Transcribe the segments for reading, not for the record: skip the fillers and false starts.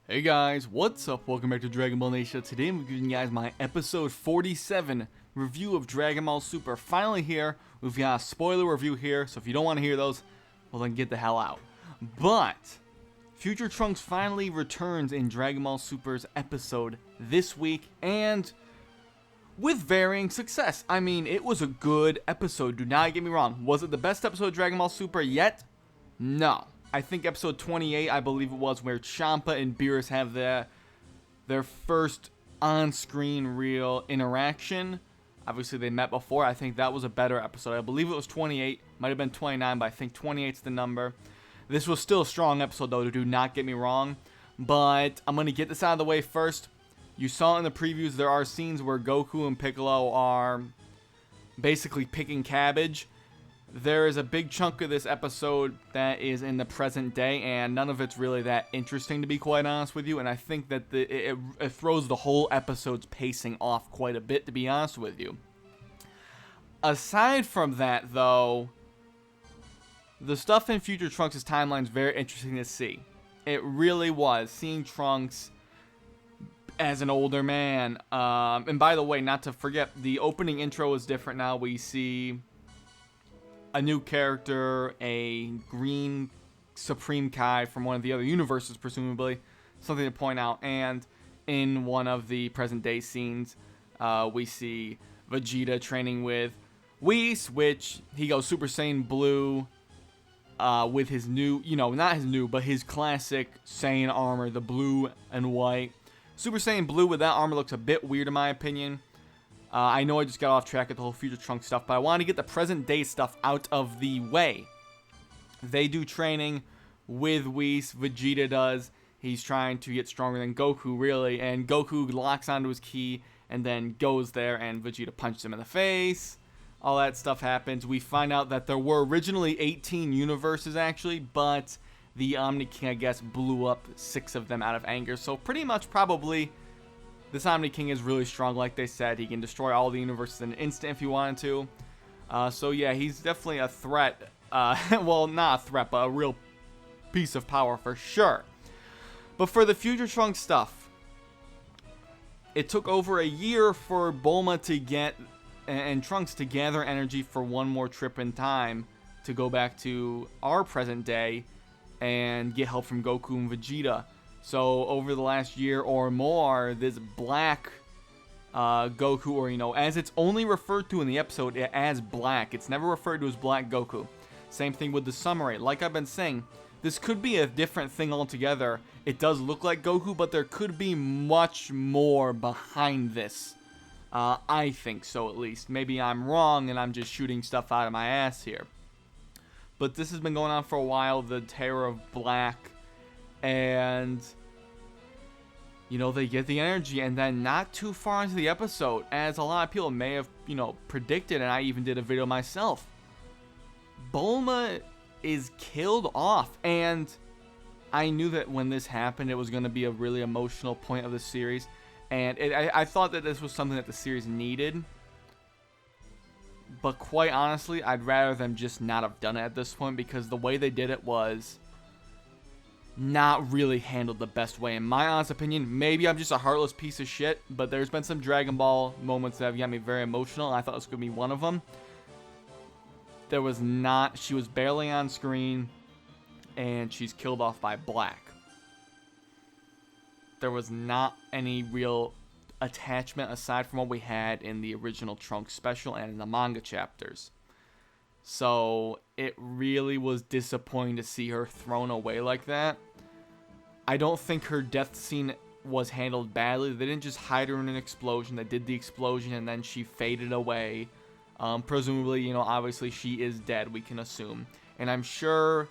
Hey guys, what's up? Welcome back to Dragon Ball Nation. Today I'm giving you guys my episode 47 review of Dragon Ball Super. Finally here, we've got a spoiler review here, so if you don't want to hear those, well then get the hell out. But, Future Trunks finally returns in Dragon Ball Super's episode this week, and with varying success. I mean, it was a good episode, do not get me wrong. Was it the best episode of Dragon Ball Super yet? No. I think episode 28, I believe it was, where Champa and Beerus have their first on-screen real interaction. Obviously, they met before. I think that was a better episode. I believe it was 28. Might have been 29, but I think 28's the number. This was still a strong episode, though, do not get me wrong. But I'm going to get this out of the way first. You saw in the previews, there are scenes where Goku and Piccolo are basically picking cabbage. There is a big chunk of this episode that is in the present day, and none of it's really that interesting, to be quite honest with you. And I think that it throws the whole episode's pacing off quite a bit, to be honest with you. Aside from that, though, the stuff in Future Trunks' timeline is very interesting to see. It really was. Seeing Trunks as an older man. And by the way, not to forget, the opening intro is different now. We see a new character, a green Supreme Kai from one of the other universes, presumably. Something to point out. And in one of the present day scenes, we see Vegeta training with Whis, which he goes Super Saiyan Blue with his new, not his new, but his classic Saiyan armor, the blue and white. Super Saiyan Blue with that armor looks a bit weird in my opinion. I know I just got off track of the whole Future Trunks stuff, but I want to get the present day stuff out of the way. They do training with Whis. Vegeta does. He's trying to get stronger than Goku, really, and Goku locks onto his ki and then goes there, and Vegeta punches him in the face. All that stuff happens. We find out that there were originally 18 universes, actually, but the Omni King, I guess, blew up 6 of them out of anger. So pretty much probably this Omni King is really strong, like they said. He can destroy all the universes in an instant if he wanted to. So yeah, he's definitely a threat. Well, not a threat, but a real piece of power for sure. But for the Future Trunks stuff, it took over a year for Bulma to get and Trunks to gather energy for one more trip in time to go back to our present day and get help from Goku and Vegeta. So over the last year or more, this black Goku, or as it's only referred to in the episode as black. It's never referred to as Black Goku. Same thing with the summary. Like I've been saying, this could be a different thing altogether. It does look like Goku, but there could be much more behind this. I think so, at least. Maybe I'm wrong and I'm just shooting stuff out of my ass here. But this has been going on for a while, the terror of black. And they get the energy, and then not too far into the episode, as a lot of people may have, predicted, and I even did a video myself, Bulma is killed off. And I knew that when this happened, it was going to be a really emotional point of the series. And I thought that this was something that the series needed. But quite honestly, I'd rather them just not have done it at this point, because the way they did it was not really handled the best way, in my honest opinion. Maybe I'm just a heartless piece of shit, but there's been some Dragon Ball moments that have got me very emotional, and I thought this could be one of them. She was barely on screen, and she's killed off by Black. There was not any real attachment aside from what we had in the original Trunks special and in the manga chapters. So it really was disappointing to see her thrown away like that. I don't think her death scene was handled badly. They didn't just hide her in an explosion. They did the explosion and then she faded away. Presumably, obviously she is dead, we can assume. And I'm sure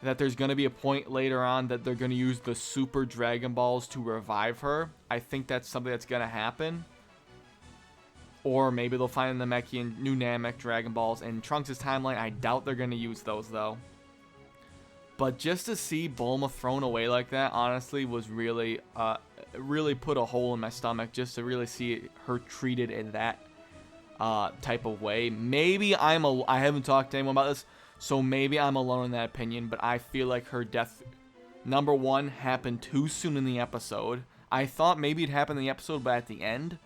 that there's going to be a point later on that they're going to use the Super Dragon Balls to revive her. I think that's something that's going to happen. Or maybe they'll find the Namekian new Namek Dragon Balls. In Trunks' timeline, I doubt they're going to use those, though. But just to see Bulma thrown away like that, honestly, was really put a hole in my stomach. Just to really see her treated in that type of way. Maybe I haven't talked to anyone about this, so maybe I'm alone in that opinion. But I feel like her death number one, happened too soon in the episode. I thought maybe it happened in the episode, but at the end,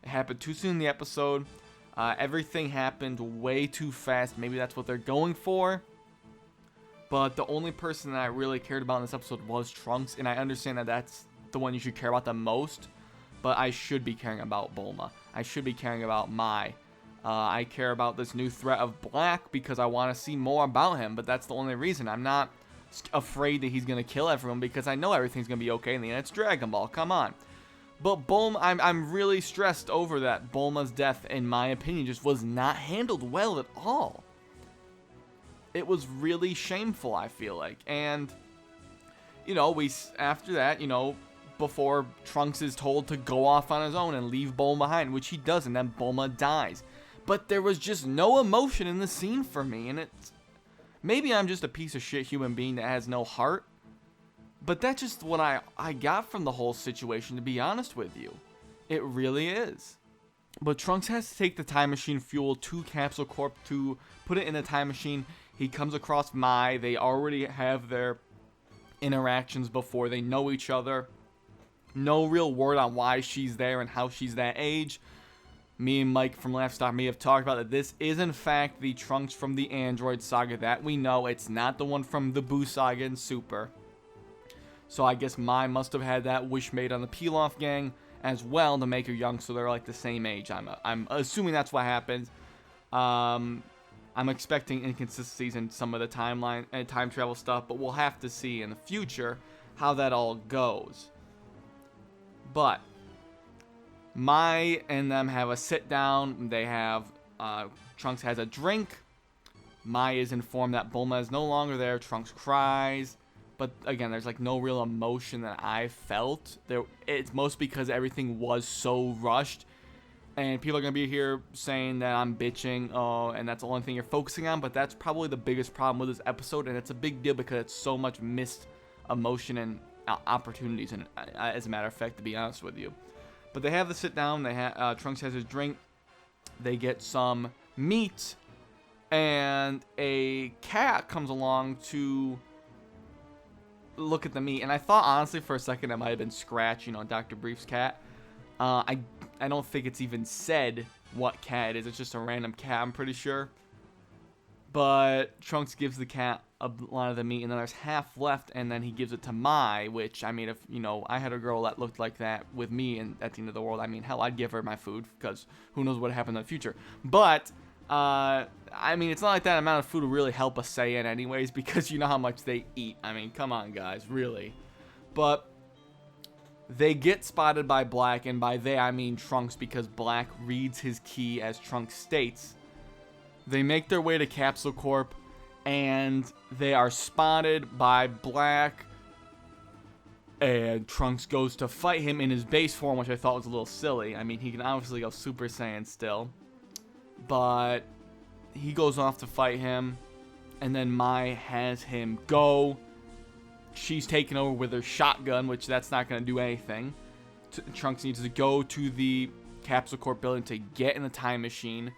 it happened too soon in the episode. Everything happened way too fast. Maybe that's what they're going for. But the only person that I really cared about in this episode was Trunks, and I understand that that's the one you should care about the most. But I should be caring about Bulma. I should be caring about Mai. I care about this new threat of Black because I want to see more about him. But that's the only reason. I'm not afraid that he's going to kill everyone because I know everything's going to be okay in the end. It's Dragon Ball. Come on. But Bulma, I'm really stressed over that. Bulma's death, in my opinion, just was not handled well at all. It was really shameful, I feel like. And, you know, after that, you know, before Trunks is told to go off on his own and leave Bulma behind, which he does, and then Bulma dies. But there was just no emotion in the scene for me, and it's... Maybe I'm just a piece of shit human being that has no heart, but that's just what I got from the whole situation, to be honest with you. It really is. But Trunks has to take the time machine fuel to Capsule Corp to put it in the time machine. He comes across Mai. They already have their interactions before. They know each other. No real word on why she's there and how she's that age. Me and Mike from Laugh Stock may have talked about that this is in fact the Trunks from the Android Saga that we know. It's not the one from the Buu Saga and Super. So I guess Mai must have had that wish made on the Pilaf gang as well to make her young, so they're like the same age. I'm assuming that's what happens. I'm expecting inconsistencies in some of the timeline and time travel stuff, but we'll have to see in the future how that all goes. But Mai and them have a sit down. They have Trunks has a drink. Mai is informed that Bulma is no longer there. Trunks cries, but again, there's like no real emotion that I felt. It's mostly because everything was so rushed. And people are going to be here saying that I'm bitching, and that's the only thing you're focusing on. But that's probably the biggest problem with this episode, and it's a big deal because it's so much missed emotion and opportunities, and as a matter of fact, to be honest with you. But they have the sit down. Trunks has his drink. They get some meat, and a cat comes along to look at the meat. And I thought, honestly, for a second, it might have been Scratch, Dr. Brief's cat. I don't think it's even said what cat it is. It's just a random cat, I'm pretty sure. But Trunks gives the cat a lot of the meat, and then there's half left, and then he gives it to Mai, which, I mean, if, I had a girl that looked like that with me and at the end of the world, I mean, hell, I'd give her my food, because who knows what happened in the future. But, I mean, it's not like that amount of food will really help a Saiyan anyways, because you know how much they eat. I mean, come on, guys, really. But they get spotted by Black, and by they I mean Trunks, because Black reads his key as Trunks states. They make their way to Capsule Corp, and they are spotted by Black, and Trunks goes to fight him in his base form, which I thought was a little silly. I mean, he can obviously go Super Saiyan still, but he goes off to fight him, and then Mai has him go. She's taken over with her shotgun, which that's not going to do anything. Trunks needs to go to the Capsule Corp building to get in the time machine.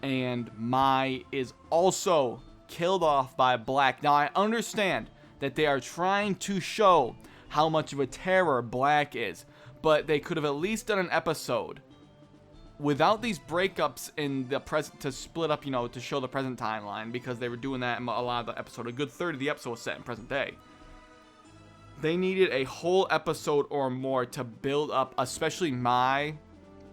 And Mai is also killed off by Black. Now, I understand that they are trying to show how much of a terror Black is. But they could have at least done an episode without these breakups in the present to split up, to show the present timeline. Because they were doing that in a lot of the episode. A good third of the episode was set in present day. They needed a whole episode or more to build up, especially Mai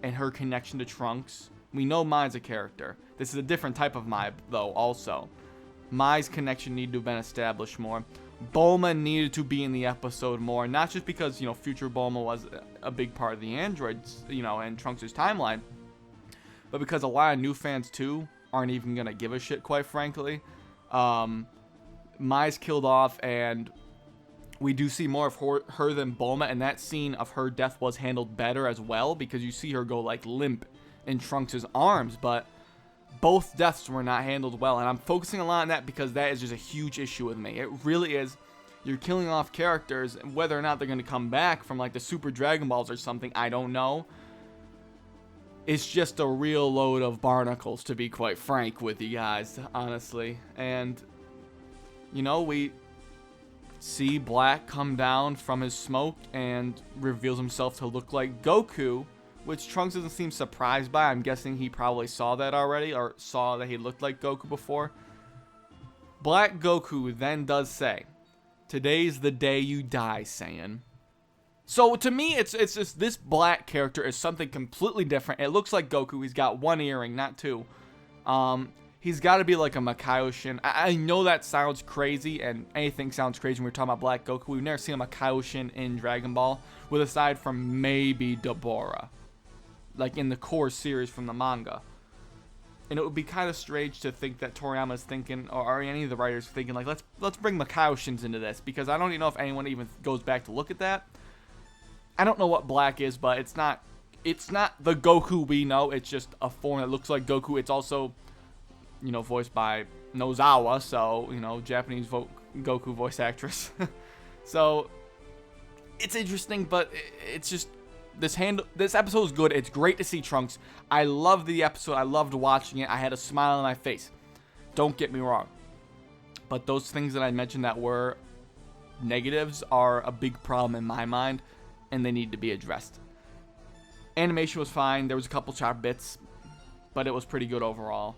and her connection to Trunks. We know Mai's a character. This is a different type of Mai, though, also. Mai's connection needed to have been established more. Bulma needed to be in the episode more, not just because, future Bulma was a big part of the androids, and Trunks' timeline, but because a lot of new fans, too, aren't even going to give a shit, quite frankly. Mai's killed off, and we do see more of her than Bulma, and that scene of her death was handled better as well, because you see her go, limp in Trunks' arms, but both deaths were not handled well, and I'm focusing a lot on that because that is just a huge issue with me. It really is. You're killing off characters, and whether or not they're going to come back from, the Super Dragon Balls or something, I don't know. It's just a real load of barnacles, to be quite frank with you guys, honestly. And, see Black come down from his smoke and reveals himself to look like Goku, which Trunks doesn't seem surprised by. I'm guessing he probably saw that already, or saw that he looked like Goku before. Black Goku then does say, "Today's the day you die, Saiyan." So to me, it's just this Black character is something completely different. It looks like Goku. He's got one earring, not two. He's got to be like a Makaoshin. I know that sounds crazy, and anything sounds crazy when we're talking about Black Goku. We've never seen a Makaoshin in Dragon Ball, with aside from maybe Deborah, like in the core series from the manga. And it would be kind of strange to think that Toriyama's thinking, or any of the writers thinking, like, let's bring Makaoshins into this, because I don't even know if anyone even goes back to look at that. I don't know what Black is, but it's not the Goku we know. It's just a form that looks like Goku. It's also, you know, voiced by Nozawa, so, you know, Japanese Goku voice actress. So it's interesting, but it's just this episode is good. It's great to see Trunks. I loved the episode. I loved watching it. I had a smile on my face. Don't get me wrong, but those things that I mentioned that were negatives are a big problem in my mind, and they need to be addressed. Animation was fine. There was a couple sharp bits, but it was pretty good overall.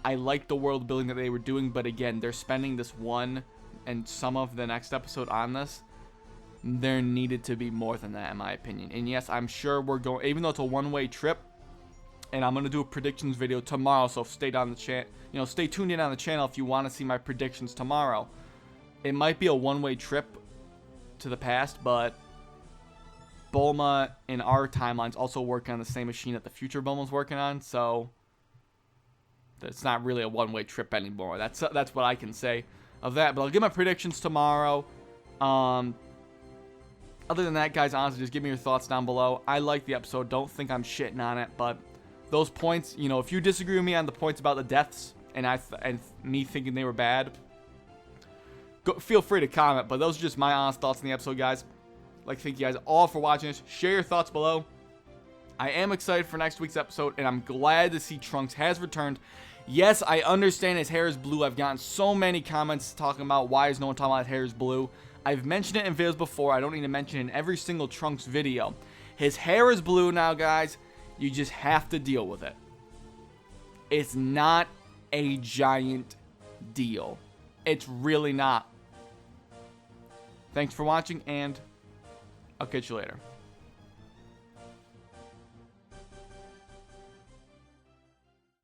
I liked the world building that they were doing, but again, they're spending this one and some of the next episode on this. There needed to be more than that, in my opinion. And yes, I'm sure we're going, even though it's a one-way trip, and I'm going to do a predictions video tomorrow, so stay tuned in on the channel if you want to see my predictions tomorrow. It might be a one-way trip to the past, but Bulma in our timeline's also working on the same machine that the future Bulma's working on, so it's not really a one-way trip anymore. That's what I can say of that. But I'll give my predictions tomorrow. Other than that, guys, honestly, just give me your thoughts down below. I like the episode. Don't think I'm shitting on it, but those points, you know, if you disagree with me on the points about the deaths and me thinking they were bad, feel free to comment. But those are just my honest thoughts on the episode, guys. Like, thank you guys all for watching this. Share your thoughts below. I am excited for next week's episode, and I'm glad to see Trunks has returned. Yes, I understand his hair is blue. I've gotten so many comments talking about why is no one talking about his hair is blue. I've mentioned it in videos before. I don't need to mention it in every single Trunks video. His hair is blue now, guys. You just have to deal with it. It's not a giant deal. It's really not. Thanks for watching, and I'll catch you later.